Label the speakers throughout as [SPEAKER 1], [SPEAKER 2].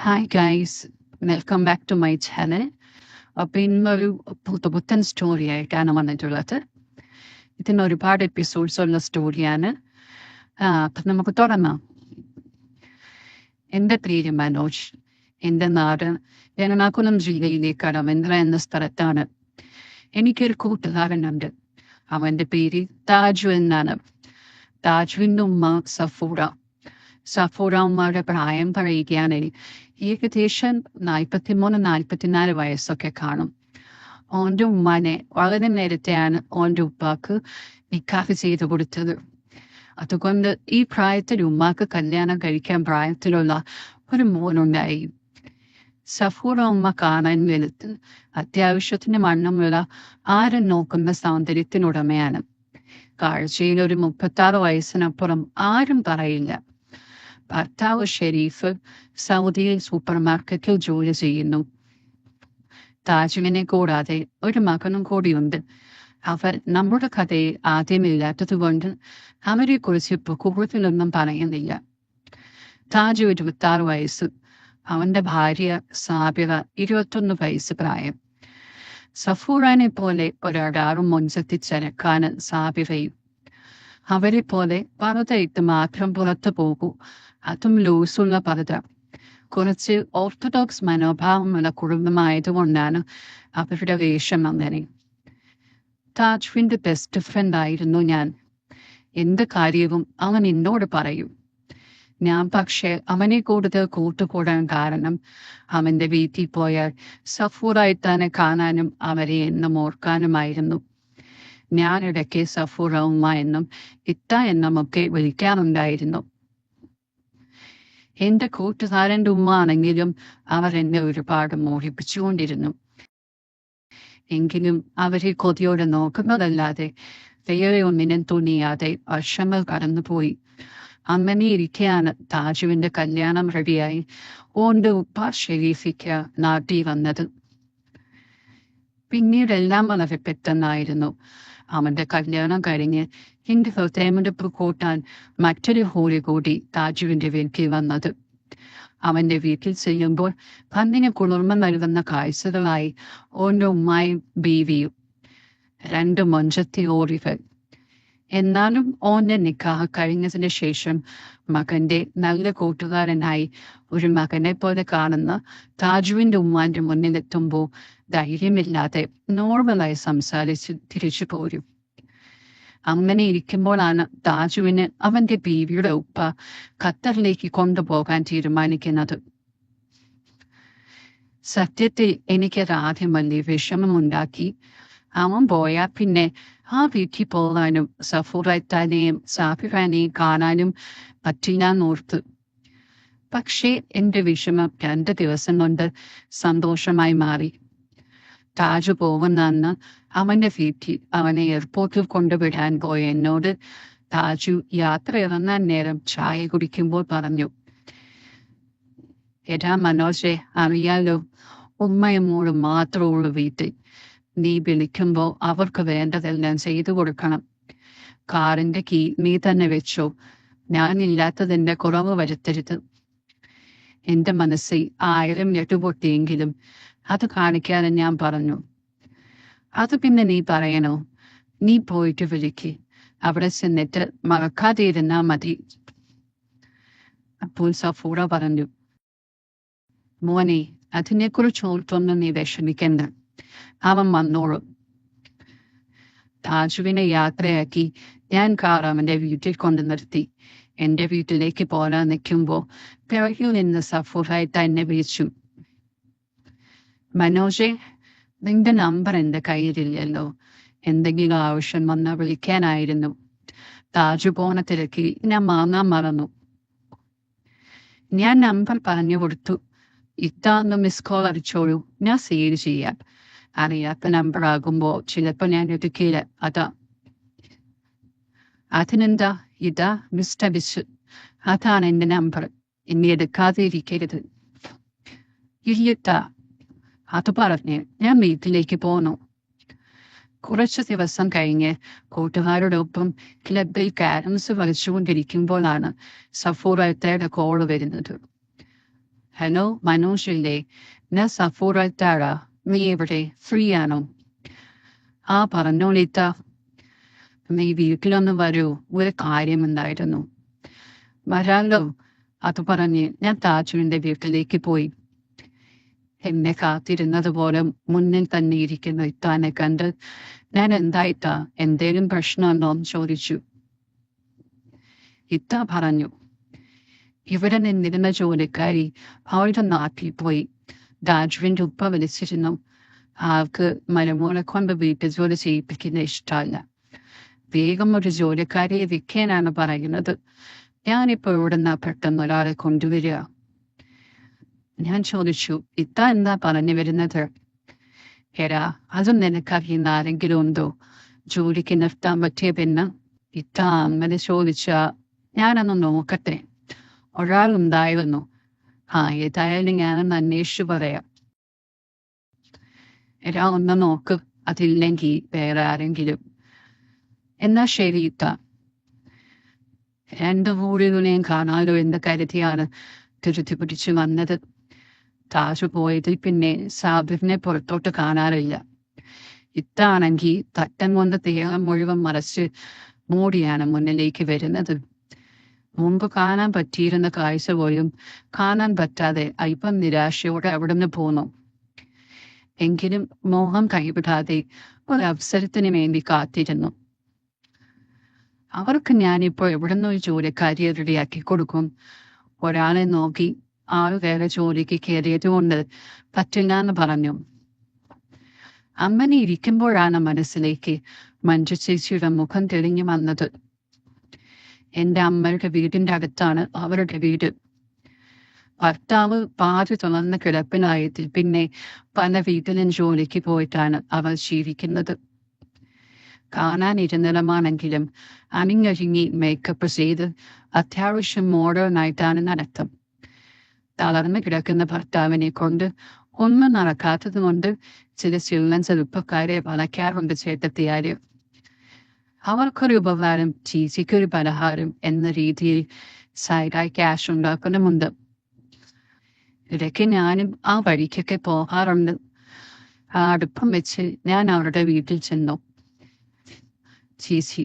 [SPEAKER 1] Hi guys, welcome back to my channel. Appam ഇന്നൊരു പുത്തൻ story ആയിട്ടാണ് വന്നിട്ടുള്ളത്. ഇതിന് ഒരുപാട് എപ്പിസോഡ്സ് ഉള്ള സ്റ്റോറിയാണ്. അപ്പം നമുക്ക് തുടങ്ങാം. എൻ്റെ പേര് മനോജ്. എൻ്റെ നാട് എറണാകുളം ജില്ലയിലെ കടവന്ത്ര എന്ന സ്ഥലത്താണ്. എനിക്കൊരു കൂട്ടുകാരനുണ്ട്. അവൻ്റെ പേര് താജു എന്നാണ്. താജുവിൻ്റെ ഉമ്മ സഫൂറ ഉമ്മയുടെ പ്രായം പറയുകയാണെങ്കിൽ ഏകദേശം 43-44 വയസ്സൊക്കെ കാണും. ഓൻ്റെ ഉമ്മാനെ വളരെ നേരത്തെയാണ് ഓൻ്റെ ഉപ്പാക്ക് നിക്കാഹ് ചെയ്ത് കൊടുത്തത്. അതുകൊണ്ട് ഈ പ്രായത്തിൽ ഉമ്മാക്ക് കല്യാണം കഴിക്കാൻ പ്രായത്തിലുള്ള ഒരു മോനുണ്ടായി. സഫൂറ ഉമ്മ കാണാൻ വെളുത്ത് അത്യാവശ്യത്തിന് വണ്ണമുള്ള ആരും നോക്കുന്ന സൗന്ദര്യത്തിനുടമയാണ്. കാഴ്ചയിൽ ഒരു 36 വയസ്സിനപ്പുറം ആരും പറയില്ല. ഭർത്താവ് ഷെരീഫ് സൗദിയിൽ സൂപ്പർ മാർക്കറ്റിൽ ജോലി ചെയ്യുന്നു. താജുവിനെ കൂടാതെ ഒരു മകനും കൂടിയുണ്ട്. അവർ നമ്മുടെ കഥയിൽ ആദ്യമില്ലാത്തത് കൊണ്ട് അവരെ കുറിച്ച് ഇപ്പോൾ കൂടുതലൊന്നും പറയുന്നില്ല. താജു 26 വയസ്സ്. അവന്റെ ഭാര്യ സാബിറ 21 വയസ്സ് പ്രായം. സഫൂറാനെ പോലെ ഒരടാറും മൊഞ്ചത്തി ചരക്കാണ് സാബിറയും. അവരെ പോലെ പറുതയിട്ട് മാത്രം പുറത്തു പോകൂ, അതും ലൂസുള്ള പറുത. കുറച്ച് ഓർത്തഡോക്സ് മനോഭാവമുള്ള കുടുംബമായതുകൊണ്ടാണ് അവരുടെ വേഷം അങ്ങനെ. താജുവിന്റെ ബെസ്റ്റ് ഫ്രണ്ട് ആയിരുന്നു ഞാൻ. എന്ത് കാര്യവും അവൻ എന്നോട് പറയും. ഞാൻ പക്ഷേ അവനെ കൂടുതൽ കൂട്ടുകൂടാൻ കാരണം അവന്റെ വീട്ടിൽ പോയാൽ സഫൂറായിട്ടാനെ കാണാനും അവരെ എന്നും ഓർക്കാനുമായിരുന്നു. ഞാനിടയ്ക്ക് സഫൂറ ഉമ്മ എന്നും ഇത്ത എന്നുമൊക്കെ വിളിക്കാറുണ്ടായിരുന്നു. എന്റെ കൂട്ടുകാരൻ്റെ ഉമ്മ ആണെങ്കിലും അവർ എന്നെ ഒരുപാട് മോഹിപ്പിച്ചുകൊണ്ടിരുന്നു. എങ്കിലും അവരെ കൊതിയോടെ നോക്കുന്നതല്ലാതെ വേറെ ഒന്നിനും തുനിയാതെ വർഷങ്ങൾ കടന്നുപോയി. അങ്ങനെ ഇരിക്കെയാണ് താജുവിന്റെ കല്യാണം റെഡിയായി ഓന്റെ ഉപ്പ ഷെരീഫിക്ക് നാട്ടിൽ വന്നത്. പിന്നീടെല്ലാം വളരെ പെട്ടെന്നായിരുന്നു. അവന്റെ കല്യാണം കഴിഞ്ഞ് എന്റെ ഹൃദയമെടുപ്പ് കൂട്ടാൻ മറ്റൊരു ഹോളി കൂടി താജുവിന്റെ വീട്ടിൽ വന്നത്. അവന്റെ വീട്ടിൽ ചെല്ലുമ്പോൾ കണ്ണിന് കുളിർമ നൽകുന്ന കാഴ്ചകളായി ഓന്റെ ഉമ്മായും ബീവിയും, 2 മൊഞ്ചത്തി ഓറികൾ. എന്നാലും ഓന്റെ നിക്കാഹ് കഴിഞ്ഞതിന് ശേഷം മകന്റെ നല്ല കൂട്ടുകാരനായി ഒരു മകനെ പോലെ കാണുന്ന താജുവിന്റെ ഉമ്മാന്റെ മുന്നിലെത്തുമ്പോൾ ധൈര്യമില്ലാതെ നോർമലായി സംസാരിച്ച് തിരിച്ചു പോരും. അങ്ങനെ ഇരിക്കുമ്പോഴാണ് താജുവിന് അവന്റെ ബീവിയുടെ ഉപ്പ ഖത്തറിലേക്ക് കൊണ്ടുപോകാൻ തീരുമാനിക്കുന്നത്. സത്യത്തിൽ എനിക്കത് ആദ്യം വലിയ വിഷമമുണ്ടാക്കി. അവൻ പോയാൽ പിന്നെ ആ വീട്ടിൽ പോകാനും സഫൂറത്താനെയും സാഫിറാനെയും കാണാനും പറ്റില്ലാന്നോർത്ത്. പക്ഷേ എന്റെ വിഷമം 2 ദിവസം കൊണ്ട് സന്തോഷമായി മാറി. താജു പോകുന്ന അന്ന് അവന്റെ വീട്ടിൽ അവനെ എയർപോർട്ടിൽ കൊണ്ടുവിടാൻ പോയ എന്നോട് താജു യാത്ര ഇറങ്ങാൻ നേരം ചായ കുടിക്കുമ്പോൾ പറഞ്ഞു, എടാ മനോജെ, അറിയാലോ, ഉമ്മയും മോളും മാത്രമുള്ളൂ വീട്ടിൽ. നീ വിളിക്കുമ്പോൾ അവർക്ക് വേണ്ടതെല്ലാം ചെയ്തു കൊടുക്കണം. കാറിന്റെ കീ നീ തന്നെ വെച്ചോ. ഞാനില്ലാത്തതിന്റെ കുറവ് വരുത്തരുത്. എന്റെ മനസ്സിൽ 1000 ഞെട്ടുപൊട്ടിയെങ്കിലും അത് കാണിക്കാതെ ഞാൻ പറഞ്ഞു, അത് പിന്നെ നീ പറയണോ? നീ പോയിട്ട് വിളിക്ക്. അവിടെ ചെന്നിട്ട് മറക്കാതെ ഇരുന്നാ മതി. അപ്പോൾ സഫൂറ പറഞ്ഞു, മോനെ, അതിനെക്കുറിച്ച് ഓർത്തൊന്നും നീ വിഷമിക്കണ്ട, അവൻ വന്നോളും. താജുവിനെ യാത്രയാക്കി ഞാൻ കാർ അവന്റെ വീട്ടിൽ കൊണ്ടു നിർത്തി. എന്റെ വീട്ടിലേക്ക് പോരാൻ നിൽക്കുമ്പോൾ പിറകിൽ നിന്ന് സഫൂറായിട്ട് എന്നെ വിളിച്ചു, മനോജെ, നിന്റെ നമ്പർ എന്റെ കയ്യിലില്ലല്ലോ. എന്തെങ്കിലും ആവശ്യം വന്നാൽ വിളിക്കാനായിരുന്നു. താജു പോണ തിരക്കിൽ ഞാൻ വാങ്ങാൻ മറന്നു. ഞാൻ നമ്പർ പറഞ്ഞു കൊടുത്തു. ഇത്താന്ന് മിസ് കോൾ അടിച്ചോളൂ, ഞാൻ സേവ് ചെയ്യാം. അറിയാത്ത നമ്പർ ആകുമ്പോ ചിലപ്പോ ഞാൻ എടുക്കില്ല, അതാ. അതിനെന്താ, ഇതാ മിസ്റ്റർ ബിസ്, അതാണ് എന്റെ നമ്പർ. എന്നെ എടുക്കാതെ ഇരിക്കരുത്. ഇല്ലത്താ, അത് പറഞ്ഞ് ഞാൻ വീട്ടിലേക്ക് പോന്നു. കുറച്ചു ദിവസം കഴിഞ്ഞ് കൂട്ടുകാരോടൊപ്പം ക്ലബിൽ കാരംസ് കളിച്ചുകൊണ്ടിരിക്കുമ്പോഴാണ് സഫൂറയുടെ കോള് വരുന്നത്. ഹലോ മനോജില്ലേ, ഞാൻ സഫൂറായിട്ടാടാ. നീ എവിടെ? ഫ്രീ ആണോ? ആ പറഞ്ഞോളിത്ത. നീ വീട്ടിലൊന്ന് വരൂ, ഒരു കാര്യമുണ്ടായിരുന്നു. വരാലോ. അത് പറഞ്ഞ് ഞാൻ താജുവിന്റെ വീട്ടിലേക്ക് പോയി. എന്നെ കാത്തിരുന്നത് പോലെ മുന്നിൽ തന്നെ ഇരിക്കുന്ന ഇത്താനെ കണ്ട് ഞാൻ എന്തായിട്ടാ, എന്തേലും പ്രശ്നമുണ്ടോ എന്ന് ചോദിച്ചു. ഇത്ത പറഞ്ഞു, ഇവിടെ നിന്നിരുന്ന ജോലിക്കാരി അവളുടെ നാട്ടിൽ പോയി. താജുവിന്റെ ഉപ്പ വിളിച്ചിരുന്നു. ആൾക്ക് മരുമോളെ കൊണ്ട് വീട്ടിൽ ജോലി ചെയ്യിപ്പിക്കുന്ന ഇഷ്ടമല്ല. വേഗം ഒരു ജോലിക്കാരിയെ വിൽക്കാനാണ് പറയുന്നത്. ഞാനിപ്പോ ഇവിടുന്ന് പെട്ടെന്ന് ഒരാളെ കൊണ്ടുവരിക. ഞാൻ ചോദിച്ചു, ഇത്ത എന്താ പറഞ്ഞു വരുന്നത്? എടാ, അതും നിനക്കറിയുന്ന ആരെങ്കിലും ഉണ്ടോ ജോലിക്ക് നിർത്താൻ പറ്റിയ? പിന്നെ ഇത്ത അങ്ങനെ ചോദിച്ചാ ഞാനൊന്ന് നോക്കട്ടെ. ഒരാളുണ്ടായിരുന്നു. ഏതായാലും ഞാനൊന്ന് അന്വേഷിച്ചു പറയാം. എടാ, ഒന്ന് നോക്ക്, അതില്ലെങ്കിൽ വേറെ ആരെങ്കിലും. എന്നാ ശരി ഇത്ത. 2 ഊരുകളെയും കാണാലോ എന്ന് കരുതിയാണ് തിരുത്തി പിടിച്ചു വന്നത്. താജു പോയതിൽ പിന്നെ സാബിറിനെ പുറത്തോട്ട് കാണാറില്ല. ഇത്താണെങ്കിൽ തട്ടം കൊണ്ട് ദേഹം മുഴുവൻ മറച്ച് മൂടിയാണ് മുന്നിലേക്ക് വരുന്നത്. മുമ്പ് കാണാൻ പറ്റിയിരുന്ന കാഴ്ച പോലും കാണാൻ പറ്റാതെ അല്പം നിരാശയോടെ അവിടുന്ന് പോന്നു. എങ്കിലും മോഹം കൈവിടാതെ ഒരവസരത്തിന് വേണ്ടി കാത്തിരുന്നു. അവർക്ക് ഞാനിപ്പോൾ എവിടുന്ന് ഒരു ജോലിക്കാരിയെ റെഡിയാക്കി കൊടുക്കും. ഒരാളെ നോക്കി ആള് വേറെ ജോലിക്ക് കയറിയത് കൊണ്ട് പറ്റില്ല എന്ന് പറഞ്ഞു. അങ്ങനെ ഇരിക്കുമ്പോഴാണ് മനസ്സിലേക്ക് മഞ്ജു ചേച്ചിയുടെ മുഖം തെളിഞ്ഞു വന്നത്. എന്റെ അമ്മയുടെ വീടിന്റെ അടുത്താണ് അവരുടെ വീട്. ഭർത്താവ് പാതി തുറന്ന കിടപ്പിനായതിൽ പിന്നെ പല വീട്ടിലും ജോലിക്ക് പോയിട്ടാണ് അവർ ജീവിക്കുന്നത്. കാണാനിരുന്നിടമാണെങ്കിലും അണിഞ്ഞൊരുങ്ങി മേക്കപ്പ് ചെയ്ത് അത്യാവശ്യം മോഡേൺ ആയിട്ടാണ് നടത്തം. തളർന്നു കിടക്കുന്ന ഭർത്താവിനെ കൊണ്ട് ഒന്നും നടക്കാത്തത് കൊണ്ട് ചില ചില്ലൻ ചെറുപ്പക്കാരെ വളയ്ക്കാറുണ്ട് ചേട്ടത്തിയാര്. അവർക്കൊരു ഉപകാരം, ചേച്ചിക്കൊരു പലഹാരം എന്ന രീതിയിൽ സൈഡായി ക്യാഷ് ഉണ്ടാക്കുന്നുമുണ്ട്. ഇടയ്ക്ക് ഞാനും ആ വഴിക്കൊക്കെ പോകാറുണ്ട്. ആ അടുപ്പം വെച്ച് ഞാൻ അവരുടെ വീട്ടിൽ ചെന്നു. ചേച്ചി,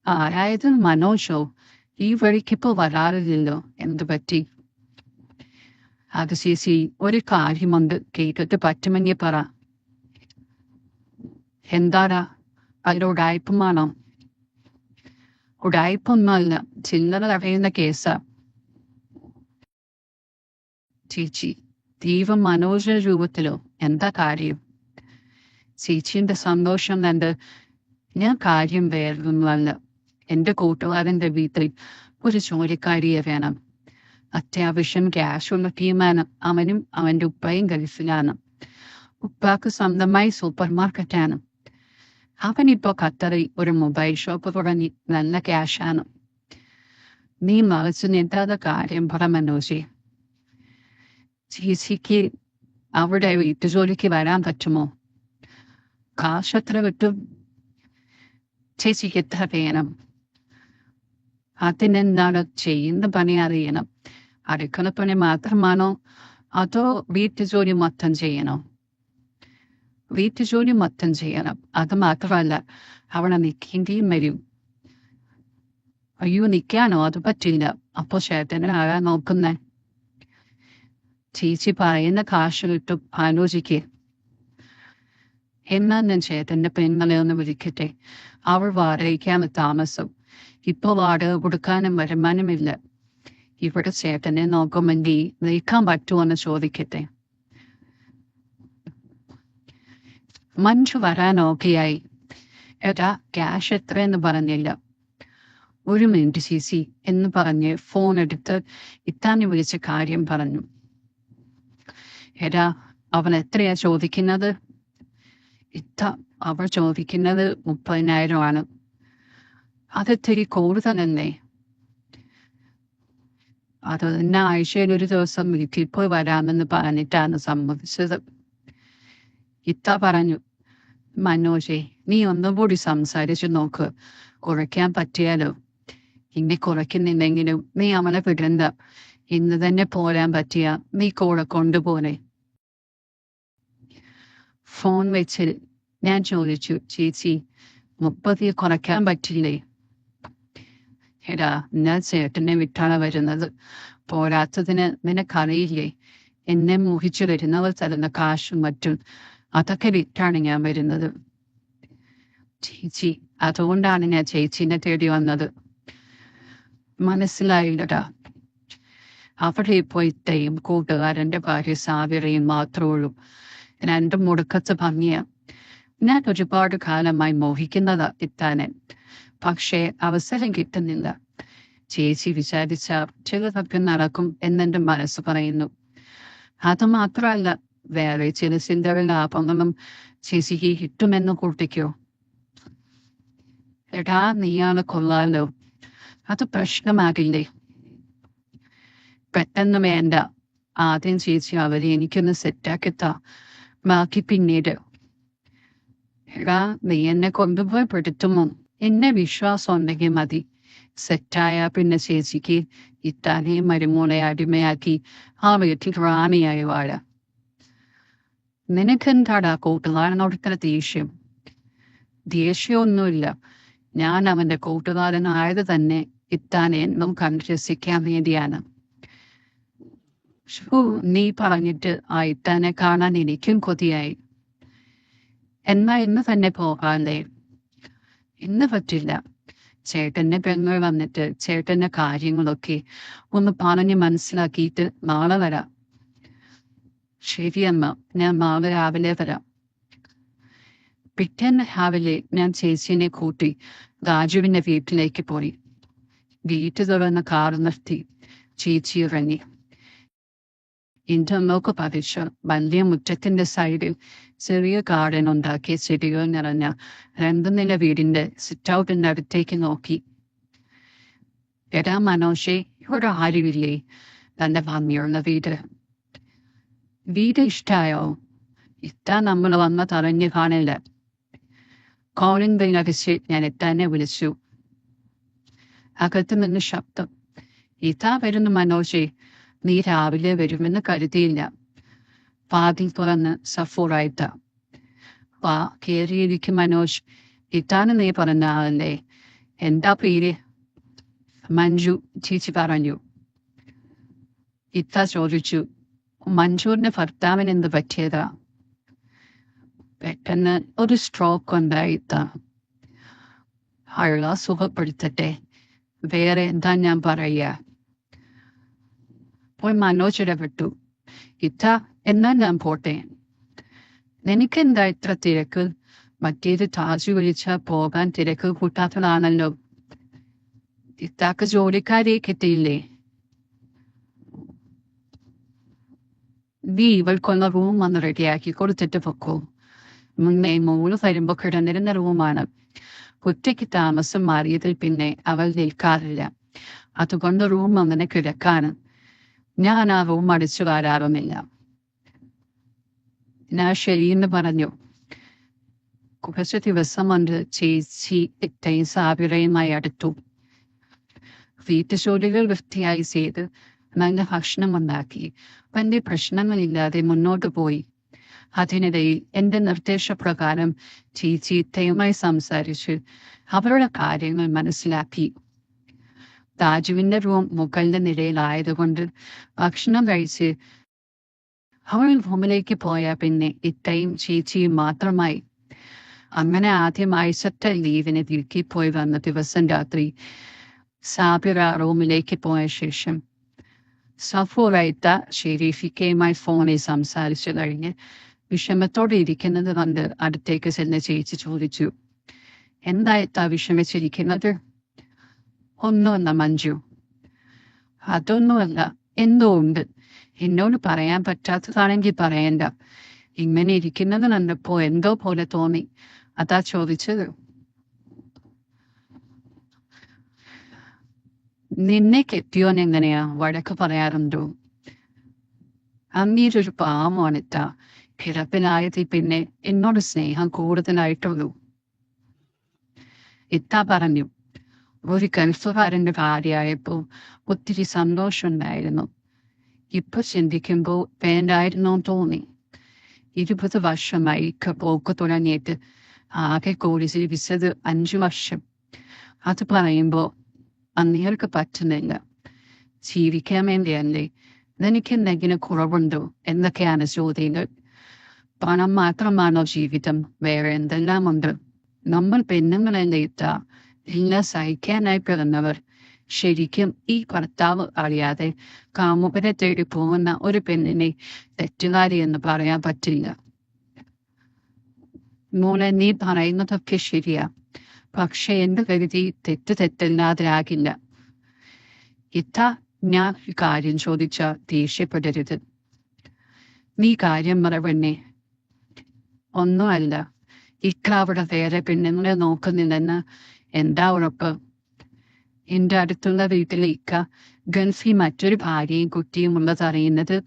[SPEAKER 1] ആരായത് മനോജോ? ഈ വഴിക്കിപ്പോ വരാറില്ലല്ലോ, എന്തു പറ്റി? അത് ചേച്ചി, ഒരു കാര്യമുണ്ട്, കേട്ടിട്ട് പറ്റുമെങ്കിൽ പറ. എന്താടാ? അതിൽ ഉടായ്പമാണോ? ഉടായ്പൊന്നുമല്ല, ചില്ലറ തടയുന്ന കേസാ. ചേച്ചി, ദൈവം മനോജ രൂപത്തിലോ? എന്താ കാര്യം? ചേച്ചിന്റെ സന്തോഷം കണ്ട് ഞാൻ കാര്യം വേറൊന്നുമല്ല. എന്റെ കൂട്ടുകാരന്റെ വീട്ടിൽ ഒരു ജോലിക്കാരിയെ വേണം. അത്യാവശ്യം ക്യാഷുള്ള ടീമാണ്. അവനും അവന്റെ ഉപ്പയും ഗൾഫിലാണ്. ഉപ്പാക്ക് സ്വന്തമായി സൂപ്പർ മാർക്കറ്റാണ്. അവനിപ്പോ ഖത്തറിൽ ഒരു മൊബൈൽ ഷോപ്പ് തുടങ്ങി നല്ല ക്യാഷാണ്. നീ മറിച്ച് നിട്ടാതെ കാര്യം പറ മനോജെ. ചേച്ചിക്ക് അവിടെ വീട്ടുജോലിക്ക് വരാൻ പറ്റുമോ? കാശ് എത്ര കിട്ടും? ചേച്ചിക്ക് എത്ര വേണം? അതിനെന്താണ്, ചെയ്യുന്ന പണി അറിയണം. അടുക്കളപ്പണി മാത്രമാണോ അതോ വീട്ടുജോലി മൊത്തം ചെയ്യണോ? വീട്ടുജോലി മൊത്തം ചെയ്യണം. അത് മാത്രമല്ല, അവിടെ നിൽക്കേണ്ടിയും വരും. അയ്യോ, നിൽക്കാനോ? അത് പറ്റില്ല. അപ്പൊ ചേട്ടനെ ആരാ നോക്കുന്നേ? ചേച്ചി പറയുന്ന കാശ് കിട്ടും, ആലോചിക്കേ. എന്നാൽ ഞാൻ ചേട്ടന്റെ പെണ്ണെ ഒന്ന് വിളിക്കട്ടെ. അവൾ വാടകയ്ക്കാണ് താമസം. ഇപ്പൊ വാടക കൊടുക്കാനും വരുമാനമില്ല. ഇവിടെ ചേട്ടനെ നോക്കുമെങ്കിൽ നിൽക്കാൻ പറ്റുമെന്ന് ചോദിക്കട്ടെ. മഞ്ജു വരാൻ ഓക്കെയായി. എടാ, ക്യാഷ് എത്രയെന്ന് പറഞ്ഞില്ല. 1 മിനിറ്റ് ചേച്ചി എന്ന് പറഞ്ഞ് ഫോൺ എടുത്ത് ഇത്താനെ വിളിച്ച കാര്യം പറഞ്ഞു. എടാ, അവൻ എത്രയാ ചോദിക്കുന്നത്? ഇത്ത, അവൾ ചോദിക്കുന്നത് 30,000 അതിത്തിരി കൂടുതലല്ലേ? അത് തന്നെ ആഴ്ചയിൽ ഒരു ദിവസം വീട്ടിൽ പോയി വരാമെന്ന് പറഞ്ഞിട്ടാണ് സമ്മതിച്ചത്. ഇത്ത പറഞ്ഞു, മനോജെ, നീ ഒന്നും കൂടി സംസാരിച്ചു നോക്ക്, കുറയ്ക്കാൻ പറ്റിയാലോ. ഇനി കുറയ്ക്കുന്നില്ലെങ്കിലും നീ അവനെ വിടണ്ട. ഇന്ന് തന്നെ പോരാൻ പറ്റിയ നീ കൂടെ കൊണ്ടുപോനെ. ഫോൺ വെച്ച് ഞാൻ ചോദിച്ചു, ചേച്ചി 30 കുറയ്ക്കാൻ പറ്റില്ലേ? എടാ, ഞാൻ ചേട്ടനെ വിട്ടാണ് വരുന്നത്. പോരാത്തതിന് നിനക്കറിയില്ലേ, എന്നെ മോഹിച്ചു വരുന്നവർ തരുന്ന കാശും മറ്റും അതൊക്കെ വിറ്റാണ് ഞാൻ വരുന്നത്. ചേച്ചി, അതുകൊണ്ടാണ് ഞാൻ ചേച്ചിനെ തേടി വന്നത്. മനസ്സിലായില്ലടാ. അവിടെ ഇപ്പോൾ ഇത്തയും കൂട്ടുകാരന്റെ ഭാര്യ സാവിറയും മാത്രമേ ഉള്ളൂ. രണ്ടും മുടുക്കത്ത് ഭംഗിയാ. ഞാൻ ഒരുപാട് കാലമായി മോഹിക്കുന്നതാ ഇത്താനെ. പക്ഷേ അവസരം കിട്ടുന്നില്ല. ചേച്ചി വിചാരിച്ച ചിലതൊക്കെ നടക്കും എന്നെന്റെ മനസ്സ് പറയുന്നു. അത് മാത്രമല്ല, വേറെ ചില ചിന്തകൾ ലാഭങ്ങളും ചേച്ചിക്ക് കിട്ടുമെന്ന് കൂട്ടിക്കോ. എടാ, നീയാണ് കൊള്ളാലോ. അത് പ്രശ്നമാകില്ലേ? പെട്ടെന്ന് വേണ്ട. ആദ്യം ചേച്ചി അവരെ എനിക്കൊന്ന് സെറ്റാക്കിത്താ, ബാക്കി പിന്നീട്. എടാ, നീ എന്നെ കൊണ്ടുപോയി പെടുത്തുമോ? എന്നെ വിശ്വാസം ഉണ്ടെങ്കിൽ മതി. സെറ്റായ പിന്നെ ചേച്ചിക്ക് ഇത്താനെ മരുമോളെ അടിമയാക്കി ആ വീട്ടിൽ റാണിയായി വാഴാം. നിനക്കെന്താടാ കൂട്ടുകാരനോടൊക്കെ ദേഷ്യം? ദേഷ്യമൊന്നുമില്ല. ഞാൻ അവന്റെ കൂട്ടുകാരനായത് തന്നെ ഇത്താനെ എന്നും കണ്ട് രസിക്കാൻ വേണ്ടിയാണ്. നീ പറഞ്ഞിട്ട് ആ ഇത്താനെ കാണാൻ എനിക്കും കൊതിയായി. എന്നാ ഇന്ന് തന്നെ പോകാല്ലേ? ഇന്ന് പറ്റില്ല. ചേട്ടന്റെ പെങ്ങൾ വന്നിട്ട് ചേട്ടന്റെ കാര്യങ്ങളൊക്കെ ഒന്ന് പറഞ്ഞ് മനസ്സിലാക്കിയിട്ട് നാളെ വരാം. ശരിയമ്മ, ഞാൻ നാളെ രാവിലെ വരാം. പിറ്റേന്ന് രാവിലെ ഞാൻ ചേച്ചിനെ കൂട്ടി രാജുവിന്റെ വീട്ടിലേക്ക് പോയി. വീട്ടിൽ തുറന്ന കാർ നിർത്തി ചേച്ചി ഇറങ്ങി. ഇന്റർലോക്ക് പതിച്ച് വലിയ മുറ്റത്തിന്റെ സൈഡിൽ ചെറിയ ഗാർഡൻ ഉണ്ടാക്കി ചെടികൾ നിറഞ്ഞ 2 നില വീടിന്റെ സിറ്റ് ഔട്ടിന്റെ അടുത്തേക്ക് നോക്കി. എടാ മനോഷേ, ഇവിടെ ആരുമില്ലേ? തന്റെ ഭംഗിയുള്ള വീട്. വീട് ഇഷ്ടായോ? ഇത്താ നമ്മൾ വന്ന തറഞ്ഞു കാണില്ല. കോളിംഗ് ബെൽ അടിച്ച് ഞാൻ ഇത്താനെ വിളിച്ചു. അകത്ത് നിന്ന് ശബ്ദം. ഇതാ വരുന്നു മനോഷേ, നീ രാവിലെ വരുമെന്ന് കരുതിയില്ല. വാതിൽ തുറന്ന് സഫൂറായിട്ട. വാ, കേറിയിരിക്കും മനോജ്. ഇതാണ് നീ പറഞ്ഞ ആളല്ലേ? എന്താ പേര്? മഞ്ജു, ചേച്ചി പറഞ്ഞു. ഇത്ത ചോദിച്ചു, മഞ്ജുവിന്റെ ഭർത്താവിന് എന്ത് പറ്റിയതാ? പെട്ടെന്ന് ഒരു സ്ട്രോക്ക് ഉണ്ടായി ഇത്ത. അയാളെ സുഖപ്പെടുത്തട്ടെ, വേറെ എന്താ ഞാൻ പറയാ? പോയി മനോജ് ഇടപെട്ടു. ഇത്ത, എന്നാ ഞാൻ പോട്ടെ. നിനക്കെന്താ ഇത്ര തിരക്ക്? മറ്റേത് താജ് വിളിച്ചാൽ പോകാൻ തിരക്ക് കൂട്ടാത്തതാണല്ലോ. ഇത്താക്ക് ജോലിക്കാരെ കിട്ടിയില്ലേ? നീ ഇവൾക്കൊന്ന റൂം വന്ന് റെഡിയാക്കി കൊടുത്തിട്ട് പൊക്കോ. മുന്നേ മോള് വരുമ്പോ കിടന്നിരുന്ന റൂമാണ്. ഒറ്റയ്ക്ക് താമസം മാറിയതിൽ പിന്നെ അവൾ നിൽക്കാറില്ല. അതുകൊണ്ട് റൂം അങ്ങനെ കിടക്കാണ്. ഞാൻ ആ റൂം അടിച്ചു വാരാറുമില്ല. ഞാൻ ശരിയെന്ന് പറഞ്ഞു. കുറച്ച് ദിവസം കൊണ്ട് ചേച്ചി ഇത്തയും സാബിറയുമായി അടുത്തു. വീട്ടുജോലികൾ വൃത്തിയായി ചെയ്ത് നല്ല ഭക്ഷണം ഉണ്ടാക്കി വലിയ പ്രശ്നങ്ങളില്ലാതെ മുന്നോട്ട് പോയി. അതിനിടയിൽ എന്റെ നിർദ്ദേശപ്രകാരം ചേച്ചി ഇത്തയുമായി സംസാരിച്ച് അവരുടെ കാര്യങ്ങൾ മനസ്സിലാക്കി. താജുവിന്റെ റൂം മുകളിലെ നിലയിലായതുകൊണ്ട് ഭക്ഷണം കഴിച്ച് അവൾ റൂമിലേക്ക് പോയ പിന്നെ ഇത്തയും ചേച്ചിയും മാത്രമായി. അങ്ങനെ ആദ്യമായി ആഴ്ചത്തെ ലീവിന് തിരികെ പോയി വന്ന ദിവസം രാത്രി സാബിറ റൂമിലേക്ക് പോയ ശേഷം സഫൂറയിത്ത ഷെരീഫിക്കയുമായി ഫോണിൽ സംസാരിച്ചു കഴിഞ്ഞ് വിഷമത്തോടെ ഇരിക്കുന്നത് കണ്ട് അടുത്തേക്ക് ചെന്ന് ചേച്ചി ചോദിച്ചു, എന്തായിട്ടാ വിഷമിച്ചിരിക്കുന്നത്? ഒന്നുമല്ല മഞ്ജു. അതൊന്നുമല്ല, എന്തോ ഉണ്ട്. എന്നോട് പറയാൻ പറ്റാത്തതാണെങ്കിൽ പറയണ്ട. ഇങ്ങനെ ഇരിക്കുന്നത് കണ്ടപ്പോ എന്തോ പോലെ തോന്നി, അതാ ചോദിച്ചത്. നിന്നെ കെട്ടിയോൻ എങ്ങനെയാ? വഴക്ക് പറയാറുണ്ടോ? അങ്ങീരൊരു പാവമാണിട്ട. കിടപ്പിലായതിൽ പിന്നെ എന്നോട് സ്നേഹം കൂടുതലായിട്ടുള്ളൂ. ഇത്ത പറഞ്ഞു. ഒരു ഗൾഫുകാരന്റെ ഭാര്യയായപ്പോ ഒത്തിരി സന്തോഷമുണ്ടായിരുന്നു. ഇപ്പൊ ചിന്തിക്കുമ്പോൾ വേണ്ടായിരുന്നോ തോന്നി. 20 വർഷമായി പോക്ക് തുടങ്ങിയിട്ട്. ആകെ കൂടി ജീവിച്ചത് 5 വർഷം. അത് പറയുമ്പോൾ അങ്ങേർക്ക് പറ്റുന്നില്ല. ജീവിക്കാൻ വേണ്ടിയല്ലേ? ഇതെനിക്ക് എന്തെങ്കിലും കുറവുണ്ടോ എന്നൊക്കെയാണ് ചോദ്യങ്ങൾ. പണം മാത്രമാണോ ജീവിതം? വേറെ എന്തെല്ലാം ഉണ്ട്? നമ്മൾ പെണ്ണുങ്ങളെ എല്ലാം സഹിക്കാനായി പിറന്നവർ. ശരിക്കും ഈ ഭർത്താവ് അറിയാതെ കാമുകനെ തേടി പോകുന്ന ഒരു പെണ്ണിനെ തെറ്റുകാരി എന്ന് പറയാൻ പറ്റില്ല. മോനെ, നീ പറയുന്നതൊക്കെ ശരിയാ. പക്ഷെ എന്റെ കരുതി തെറ്റല്ലാതിരാകില്ല. ഇത്താ, ഞാൻ ഒരു കാര്യം ചോദിച്ച ദേഷ്യപ്പെടരുത്. നീ കാര്യം പറവണ്ണേ. ഒന്നുമല്ല, ഇക്ക അവിടെ വേറെ പെണ്ണുങ്ങളെ നോക്കുന്നില്ലെന്ന് എന്താ ഉറപ്പ്? എന്റെ അടുത്തുള്ള വീട്ടിലെ ഇക്ക ഗൾഫിൽ മറ്റൊരു ഭാര്യയും കുട്ടിയും ഉള്ളതറിയുന്നത്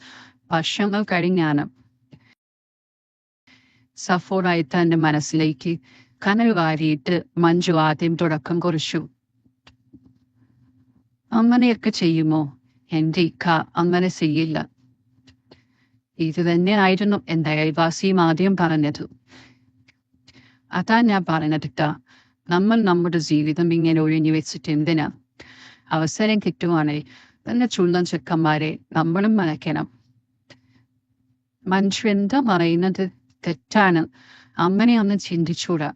[SPEAKER 1] വർഷങ്ങൾ കഴിഞ്ഞാണ്. സഫോറായി തന്റെ മനസ്സിലേക്ക് കനൽ വാരിയിട്ട് മഞ്ജു ആദ്യം തുടക്കം കുറിച്ചു. അങ്ങനെയൊക്കെ ചെയ്യുമോ? എന്റെ ഇക്ക അങ്ങനെ ചെയ്യില്ല. ഇത് തന്നെയായിരുന്നു എന്റെ അയൽവാസിയും ആദ്യം പറഞ്ഞത്. അതാ ഞാൻ പറഞ്ഞിട്ടാ, നമ്മൾ നമ്മുടെ ജീവിതം ഇങ്ങനെ ഒഴിഞ്ഞു വെച്ചിട്ട് എന്തിനാ? അവസരം കിട്ടുവാണെങ്കിൽ തന്നെ ചുള്ളൻ ചെക്കന്മാരെ നമ്മളും മനയ്ക്കണം. മഞ്ജു എന്താ പറയുന്നത്? തെറ്റാണ്. അങ്ങനെയൊന്നും ചിന്തിച്ചൂടാ.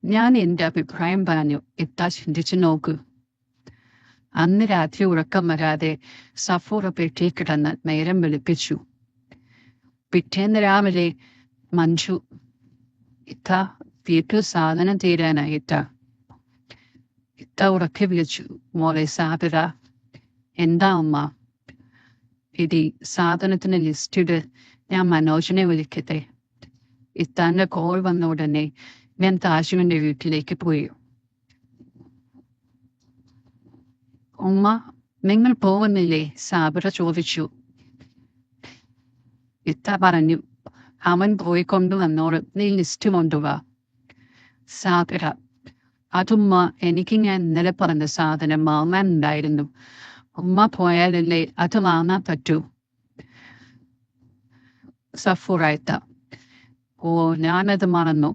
[SPEAKER 1] ഞാൻ എന്റെ അഭിപ്രായം പറഞ്ഞു. എത്താ ചിന്തിച്ചു നോക്കൂ. അന്ന് രാത്രി ഉറക്കം വരാതെ സഫൂറ പെട്ടി കിടന്ന് നേരം വെളുപ്പിച്ചു. പിറ്റേന്ന് രാവിലെ മഞ്ജു, ഇത്ത വീട്ടിൽ സാധനം തീരാനായിട്ട. ഇത്ത ഉറക്കെ വിളിച്ചു. മോളെ സാബിറ. എന്താ അമ്മ? ഇതി സാധനത്തിന് ലിസ്റ്റിട്. ഞാൻ മനോജിനെ വിളിക്കട്ടെ. ഇത്താന്റെ കോൾ വന്ന ഉടനെ ഞാൻ താജുവിന്റെ വീട്ടിലേക്ക് പോയി. ഉമ്മ, നിങ്ങൾ പോകുന്നില്ലേ? സാബിറ ചോദിച്ചു. ഇത്ത പറഞ്ഞു, അവൻ പോയിക്കൊണ്ടുവന്നോട്, നീ ലിസ്റ്റ് കൊണ്ടുവാ. സാബിറ, അതുമ്മ, എനിക്ക് ഞാൻ ഇന്നലെ പറഞ്ഞ സാധനം വാങ്ങാനുണ്ടായിരുന്നു. ഉമ്മ പോയാലല്ലേ അത് വാങ്ങാൻ പറ്റൂ. സഫൂറായിത്ത, ഓ, ഞാനത് മറന്നു.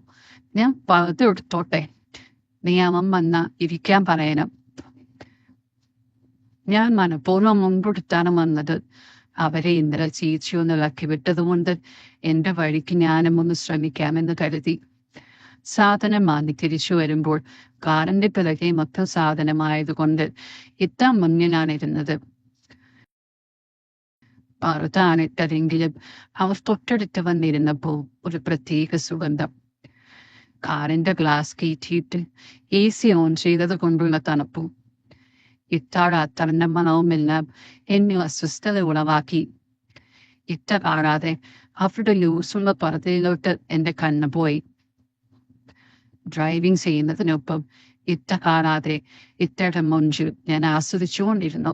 [SPEAKER 1] ഞാൻ പകുതി നീ അവൻ വന്ന ഇരിക്കാൻ പറയണം. ഞാൻ മനഃപൂർവ്വം മുൻപെടുത്താണ് വന്നത്. അവരെ ഇന്നലെ ചീച്ചൊന്ന് ഇളക്കി വിട്ടതുകൊണ്ട് എന്റെ വഴിക്ക് ഞാനും ഒന്ന് ശ്രമിക്കാമെന്ന് കരുതി. സാധനം വാങ്ങി തിരിച്ചു വരുമ്പോൾ കാറിന്റെ പിറകെ മൊത്തം സാധനമായതുകൊണ്ട് ഇത്താൻ മുന്നിലാണിരുന്നത്. പറുതാണിട്ടതെങ്കിലും അവർ തൊട്ടടുത്ത് വന്നിരുന്നപ്പോൾ ഒരു പ്രത്യേക സുഗന്ധം. കാറിന്റെ ഗ്ലാസ് കയറ്റിയിട്ട് AC ഓൺ ചെയ്തത് കൊണ്ടുള്ള തണുപ്പും ഇത്താടെ അത്തറിന്റെ മനവുമെല്ലാം എന്നെ അസ്വസ്ഥത ഉളവാക്കി. ഇത്ത കാണാതെ അവരുടെ ലൂസുള്ള പർദ്ദയിലോട്ട് എന്റെ കണ്ണ് പോയി. ഡ്രൈവിംഗ് ചെയ്യുന്നതിനൊപ്പം ഇത്ത കാണാതെ ഇത്തയുടെ മഞ്ജു ഞാൻ ആസ്വദിച്ചുകൊണ്ടിരുന്നു.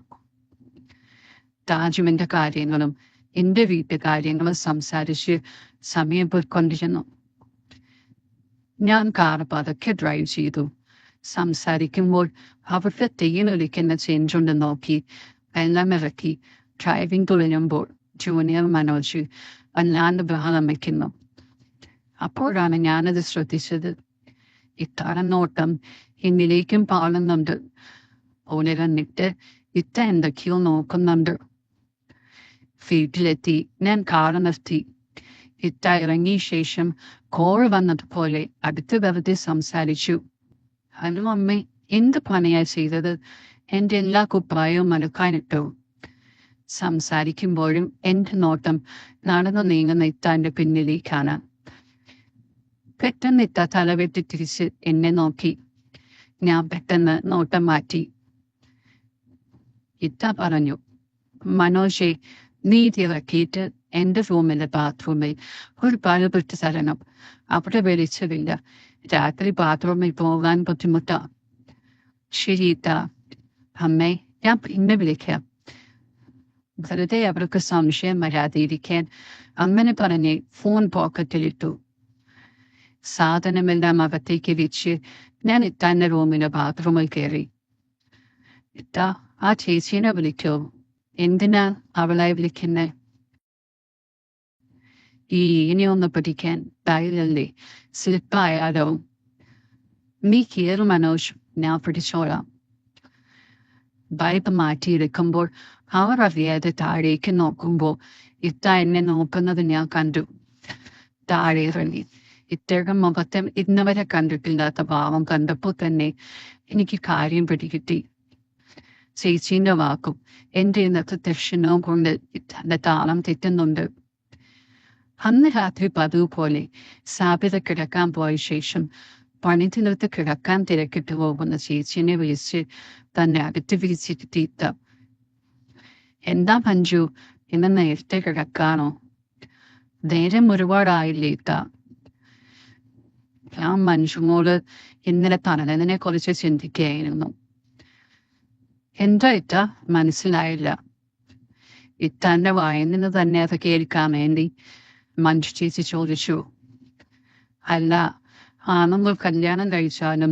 [SPEAKER 1] താജുവിന്റെ കാര്യങ്ങളും എന്റെ വീട്ടുകാര്യങ്ങളും സംസാരിച്ച് സമയം പോയിക്കൊണ്ടിരുന്നു. ഞാൻ കാർ പതുക്കെ ഡ്രൈവ് ചെയ്തു. സംസാരിക്കുമ്പോൾ അവരുടെ തെയ്യിലൊലിക്കുന്ന ചേഞ്ചുണ്ട് നോക്കി എല്ലാം ഇറക്കി ഡ്രൈവിംഗ് തുഴയുമ്പോൾ ജൂനിയർ മനോജ് വല്ലാണ്ട് ബഹളം വയ്ക്കുന്നു. അപ്പോഴാണ് ഞാനത് ശ്രദ്ധിച്ചത്. ഇത്താറ നോട്ടം എന്നിലേക്കും പാളുന്നുണ്ട്. ഓലിറന്നിട്ട് ഇത്ത എന്തൊക്കെയോ നോക്കുന്നുണ്ട്. വീട്ടിലെത്തി ഞാൻ കാറ് നിർത്തി. ഇത്ത ഇറങ്ങിയ ശേഷം കോൾ വന്നതുപോലെ അടുത്ത് വെറുതെ സംസാരിച്ചു. ഹലോ അമ്മേ, എന്ത് പണിയാ ചെയ്തത്? എന്റെ എല്ലാ കുപ്പായവും മടുക്കാനിട്ടു. സംസാരിക്കുമ്പോഴും എന്റെ നോട്ടം നടന്നു നീങ്ങുന്ന ഇത്താന്റെ പിന്നിലേക്കാണ്. പെട്ടെന്ന് ഇത്ത തലവെട്ടി തിരിച്ച് എന്നെ നോക്കി. ഞാൻ പെട്ടെന്ന് നോട്ടം മാറ്റി. ഇത്ത പറഞ്ഞു, മനോജെ, നീ ഇതിറക്കിയിട്ട് എന്റെ റൂമിലെ ബാത്റൂമിൽ ഒരു ബൾബ് ഇട്ട് തരണം. അവിടെ വെളിച്ചമില്ല. രാത്രി ബാത്റൂമിൽ പോകാൻ ബുദ്ധിമുട്ടാ. ശരി ഇത്ത. അമ്മേ, ഞാൻ പിന്നെ വിളിക്കാം. വെറുതെ അവർക്ക് സംശയം വരാതിരിക്കാൻ അങ്ങനെ പറഞ്ഞ് ഫോൺ പോക്കറ്റിലിട്ടു. സാധനമെല്ലാം അകത്തേക്ക് വെച്ച് ഞാൻ ഇത്താന്റെ റൂമിലെ ബാത്റൂമിൽ കയറി. ഇത്ത, ആ ചേച്ചീനെ വിളിക്കോ? എന്തിനാ അവളെ വിളിക്കുന്നെ? ഇനിയൊന്ന് പഠിക്കാൻ ധൈര്യല്ലേ? സ്ലിപ്പായാലോ? നീ കേറ് മനോജ്, ഞാൻ പിടിച്ചോളാം. ബൈക്ക് മാറ്റിയെടുക്കുമ്പോൾ അവർ അറിയാതെ താഴേക്ക് നോക്കുമ്പോൾ ഇത്ത എന്നെ നോക്കുന്നത് ഞാൻ കണ്ടു. താഴെ ഇറങ്ങി. ഇത്തരം മുഖത്തെ ഇന്നുവരെ കണ്ടിട്ടില്ലാത്ത ഭാവം കണ്ടപ്പോൾ തന്നെ എനിക്ക് കാര്യം പിടികിട്ടി. ചേച്ചീന്റെ വാക്കും എന്റെ ഇന്നത്തെ ദർശനവും കൊണ്ട് ഇത്തന്റെ താളം തെറ്റുന്നുണ്ട്. അന്ന് രാത്രി പതിവ് പോലെ സാബിത കിടക്കാൻ പോയ ശേഷം പണിതിനകത്ത് കിടക്കാൻ തിരക്കിട്ട് പോകുന്ന ചേച്ചിനെ വിളിച്ച് തന്നെ അടുത്ത് വിളിച്ചിരുത്തിയിട്ട. എന്താ മഞ്ജു, ഇന്ന് നേരത്തെ കിടക്കാണോ? നേരം ഒരുപാടായില്ലേ ഇത്ത? ഞാൻ മഞ്ജുമോള് ഇന്നലെ തണലിനെ കുറിച്ച് ചിന്തിക്കുകയായിരുന്നു. എന്താ ഇത്ത? മനസ്സിലായില്ല. ഇത്താന്റെ വായിൽ നിന്ന് തന്നെ അത് കേൾക്കാൻ വേണ്ടി മഞ്ജു ചേച്ചി ചോദിച്ചു. അല്ല, ആണുങ്ങൾ കല്യാണം കഴിച്ചാലും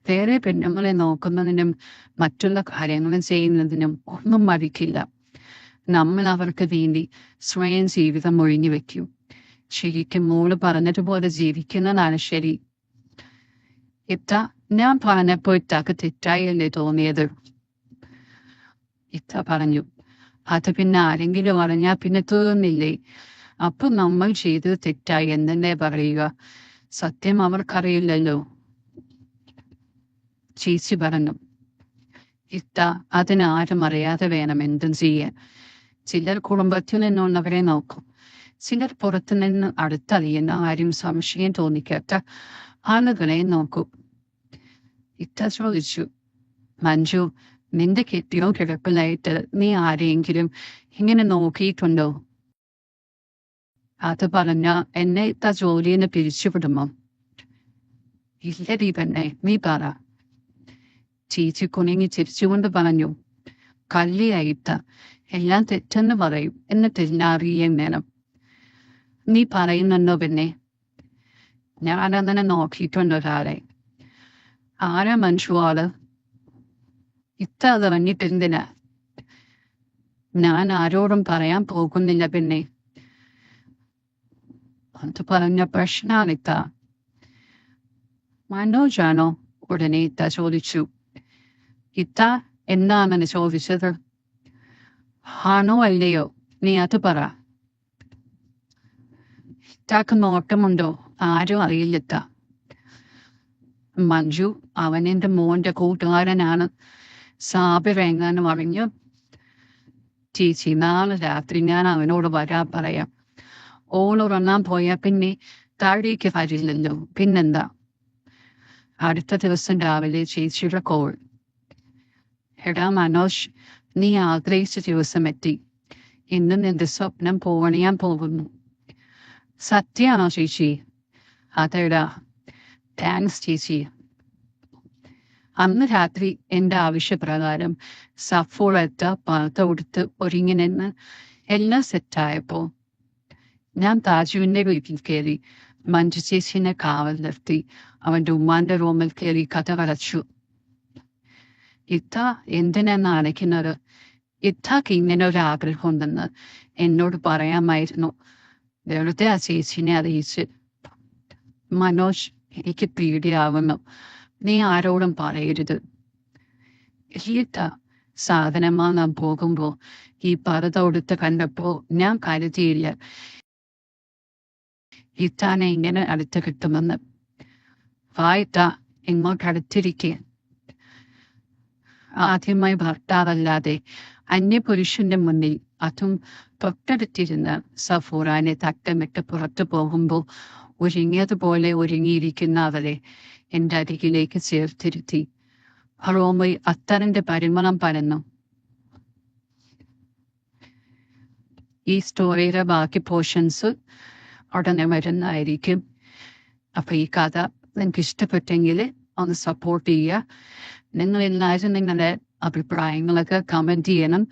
[SPEAKER 1] വേറെ പെണ്ണുങ്ങളെ നോക്കുന്നതിനും മറ്റുള്ള കാര്യങ്ങളും ചെയ്യുന്നതിനും ഒന്നും മടിക്കില്ല. നമ്മൾ അവർക്ക് വേണ്ടി സ്വയം ജീവിതം ഒഴിഞ്ഞു വെക്കും. ശരിക്കും മോള് പറഞ്ഞതുപോലെ ജീവിക്കുന്നതാണ് ശരി. ഇത്ത, ഞാൻ പറഞ്ഞപ്പോ ഇത്താക്ക് തെറ്റായല്ലേ തോന്നിയത്? ഇത്ത പറഞ്ഞു, അത് പിന്നെ ആരെങ്കിലും അറിഞ്ഞാൽ പിന്നെ തീർന്നില്ലേ? അപ്പൊ നമ്മൾ ചെയ്തത് തെറ്റായി എന്നല്ലേ പറയുക? സത്യം അവർക്കറിയില്ലല്ലോ. ചേച്ചി പറഞ്ഞു, ഇത്ത, അതിനാരും അറിയാതെ വേണം എന്തും ചെയ്യാൻ. ചിലർ കുടുംബത്തിൽ നിന്നുള്ളവരെ നോക്കും, ചിലർ പുറത്തു നിന്ന് അടുത്തറിയുന്ന ആരും സംശയം തോന്നിക്കാത്ത ആളുകളെ നോക്കും. ഇത്ത ചോദിച്ചു, മഞ്ജു, നിന്റെ കെട്ടിയോ കിടപ്പിലായിട്ട് നീ ആരെയെങ്കിലും ഇങ്ങനെ നോക്കിയിട്ടുണ്ടോ? അത് പറഞ്ഞ എന്നെ ഇത്ത ജോലിന്ന് പിരിച്ചുവിടുമോ? ഇല്ലടി തന്നെ, നീ പറ. ചേച്ചി കുണുങ്ങി ചിരിച്ചുകൊണ്ട് പറഞ്ഞു, കല്ലിയായിട്ട എല്ലാം തെറ്റെന്ന് പറയും, എന്നിട്ട് എല്ലാം അറിയാൻ വേണം. നീ പറയുന്നുണ്ടോ പിന്നെ? ഞാനങ്ങനെ നോക്കിയിട്ടുണ്ട് ഒരാളെ. ആരാ മഞ്ജു ആള്? ഇത്ത അതറിഞ്ഞിട്ടെന്തിനാ? ഞാൻ ആരോടും പറയാൻ പോകുന്നില്ല പിന്നെ. അത് പറഞ്ഞ പ്രശ്നാണിത്ത. മനോജാണോ? ഉടനെ ഇത്ത ചോദിച്ചു. ഇത്ത എന്താണെന്ന് ചോദിച്ചത്? ആണോ അല്ലയോ, നീ അത് പറ. ഇത്താക്ക് നോട്ടമുണ്ടോ? ആരും അറിയില്ലത്ത. മഞ്ജു, അവൻ എന്റെ മോന്റെ കൂട്ടുകാരനാണ്. സാബിർ എങ്ങാനും അറിഞ്ഞു? ചേച്ചി, നാളെ രാത്രി ഞാൻ അവനോട് വരാൻ പറയാം. ഓളുറങ്ങാൻ പോയാൽ പിന്നെ താഴേക്ക് വരില്ലല്ലോ, പിന്നെന്താ? അടുത്ത ദിവസം രാവിലെ ചേച്ചിയുടെ കോൾ. എടാ മനോജ്, നീ ആഗ്രഹിച്ച ദിവസം എത്തി. ഇന്ന് നിന്റെ സ്വപ്നം പൂവണിയാൻ പോകുന്നു. സത്യാണോ ചേച്ചി? അതെടാ. താങ്ക്സ് ചേച്ചി. അന്ന് രാത്രി എന്റെ ആവശ്യപ്രകാരം സഫോളത്ത പാത്ത കൊടുത്ത് ഒരുങ്ങി നിന്ന് എല്ലാം സെറ്റായപ്പോ ഞാൻ താജുവിന്റെ വീട്ടിൽ കയറി മഞ്ജു ചേച്ചിനെ കാവൽ നിർത്തി അവന്റെ ഉമ്മാന്റെ റൂമിൽ കയറി കഥ വരച്ചു. ഇത്ത എന്തിനാണ് അടയ്ക്കുന്നത്? ഇത്താക്ക് ഇങ്ങനെ ഒരു ആഗ്രഹം ഉണ്ടെന്ന് എന്നോട് പറയാമായിരുന്നു. വെറുതെ ആ ചേച്ചിനെ അറിയിച്ച്. മനോജ്, എനിക്ക് പേടിയാവുന്നു. നീ ആരോടും പറയരുത്. ഇത്ത, സാധനം വാങ്ങാൻ പോകുമ്പോ ഈ പറുത കൊടുത്ത് കണ്ടപ്പോ ഞാൻ കരുതിയില്ല ഇത്താനെ ഇങ്ങനെ അടുത്ത് കിട്ടുമെന്ന്. വായിട്ട ഇങ്ങോട്ടടുത്തിരിക്കെ. ആദ്യമായി ഭർത്താവല്ലാതെ അന്യപുരുഷന്റെ മുന്നിൽ, അതും തൊട്ടടുത്തിരുന്ന് സഫൂറാനെ തട്ടമിട്ട് പുറത്തു പോകുമ്പോൾ ഒരുങ്ങിയതുപോലെ ഒരുങ്ങിയിരിക്കുന്ന അവളെ എന്റെ അരികിലേക്ക് ചേർത്തിരുത്തി. റോമയിൽ അത്തറിന്റെ പരിമളം പരന്നു. ഈ സ്റ്റോറിയുടെ ബാക്കി പോർഷൻസ് ഉടനെ വരുന്നതായിരിക്കും. അപ്പൊ ഈ കഥ നിങ്ങൾക്ക് ഇഷ്ടപ്പെട്ടെങ്കിൽ ഒന്ന് സപ്പോർട്ട് ചെയ്യുക. നിങ്ങൾ എല്ലാവരും നിങ്ങളുടെ അഭിപ്രായങ്ങളൊക്കെ കമന്റ് ചെയ്യണം.